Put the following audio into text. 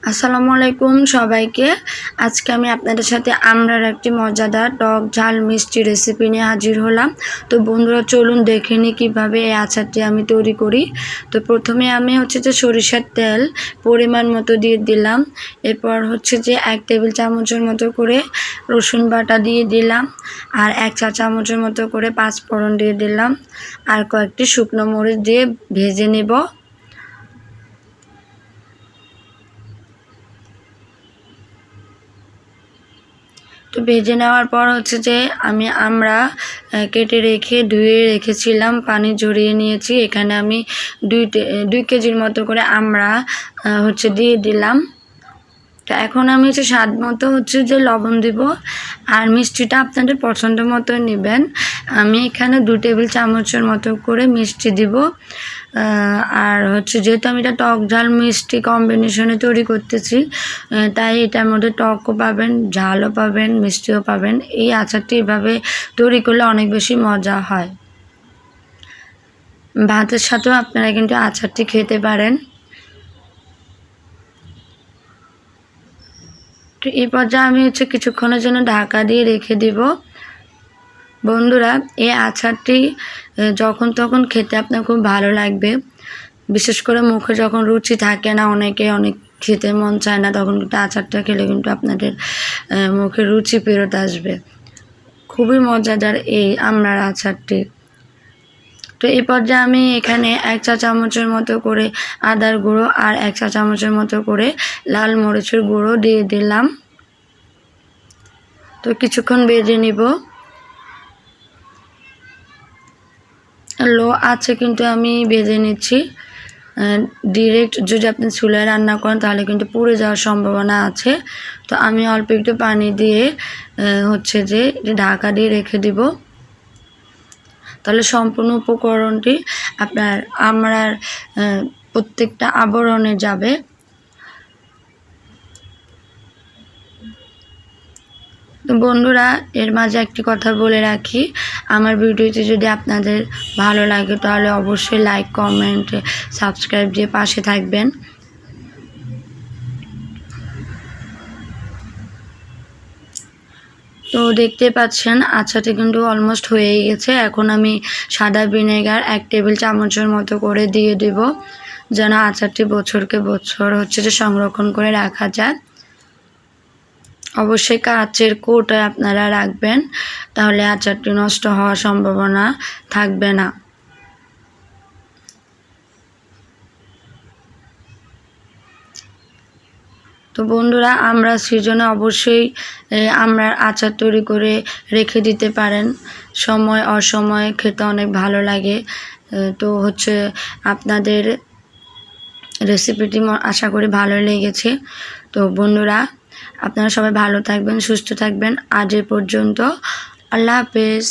আসসালামু আলাইকুম সবাইকে। আজকে আমি আপনাদের সাথে আমড়ার একটি মজাদার টক ঝাল মিষ্টি রেসিপি নিয়ে হাজির হলাম। তো বন্ধুরা চলুন দেখে নিই কীভাবে এই আচারটি আমি তৈরি করি। তো প্রথমে আমি যে সরিষার তেল পরিমাণ মতো দিয়ে দিলাম। এরপর যে 1 টেবিল চামচের মতো করে রসুন বাটা দিয়ে দিলাম, আর 1 চা চামচের মতো করে পাঁচফোড়ন দিয়ে দিলাম, আর কয়েকটি শুকনো মরিচ দিয়ে ভেজে নেব। তো ভেজে নেওয়ার পর যে আমি আমড়া কেটে রেখে ধুয়ে রেখেছিলাম, পানি ঝরিয়ে নিয়েছি। এখানে আমি 2 কেজির মতো করে আমড়া দিয়ে দিলাম। তো এখন আমি স্বাদ মতো যে লবণ দিব, আর মিষ্টিটা আপনাদের পছন্দ মতো নেবেন। আমি এখানে 2 টেবিল চামচের মতো করে মিষ্টি দিব। আর যেহেতু আমি এটা টক ঝাল মিষ্টি কম্বিনেশনে তৈরি করতেছি, তাই এটার মধ্যে টকও পাবেন, ঝালও পাবেন, মিষ্টিও পাবেন। এই আচারটি এভাবে তৈরি করলে অনেক বেশি মজা হয়। ভাতের সাথেও আপনারা কিন্তু আচারটি খেতে পারেন। তো এই পর্যায়ে আমি কিছুক্ষণের জন্য ঢাকা দিয়ে রেখে দিব। বন্ধুরা, এই আচারটি যখন তখন খেতে আপনার খুব ভালো লাগবে। বিশেষ করে মুখে যখন রুচি থাকে না, অনেক খেতে মন চায় না, তখন কিন্তু আচারটা খেলে কিন্তু আপনাদের মুখে রুচি ফেরত আসবে। খুবই মজাদার এই আমড়ার আচারটি। তো এই পর্যায়ে আমি এখানে 1 চা চামচের মতো করে আদার গুঁড়ো আর 1 চা চামচের মতো করে লাল মরিচের গুঁড়ো দিয়ে দিলাম। তো কিছুক্ষণ ভেজে নিব। লো আছে কিন্তু আমি ভেজে নিচ্ছি। ডিরেক্ট যদি আপনি চুলায় রান্না করেন তাহলে কিন্তু পুড়ে যাওয়ার সম্ভাবনা আছে। তো আমি অল্প একটু পানি দিয়ে যে ঢাকা দিয়ে রেখে দিব। তাহলে সম্পূর্ণ উপকরণটি আপনার আমড়ার প্রত্যেকটা আবরণে যাবে। তো বন্ধুরা, এর মাঝে একটি কথা বলে রাখি, আমার ভিডিওটি যদি আপনাদের ভালো লাগে তাহলে অবশ্যই লাইক, কমেন্ট, সাবস্ক্রাইব দিয়ে পাশে থাকবেন। তো দেখতে পাচ্ছেন আচারটি কিন্তু অলমোস্ট হয়েই গেছে। এখন আমি সাদা ভিনেগার 1 টেবিল চামচের মতো করে দিয়ে দেব, যেন আচারটি বছরকে বছর যে সংরক্ষণ করে রাখা যায়। অবশ্যই কাচের কৌটায় আপনারা রাখবেন, তাহলে আচারটি নষ্ট হওয়ার সম্ভাবনা থাকবে না। তো বন্ধুরা, আমরা সিজনে অবশ্যই আমড়ার আচার তৈরি করে রেখে দিতে পারেন। সময় অসময়ে খেতে অনেক ভালো লাগে। তো আপনাদের রেসিপিটি আশা করি ভালো লেগেছে। তো বন্ধুরা, আপনারা সবাই ভালো থাকবেন, সুস্থ থাকবেন। আজ এ পর্যন্ত। আল্লাহ হাফেজ।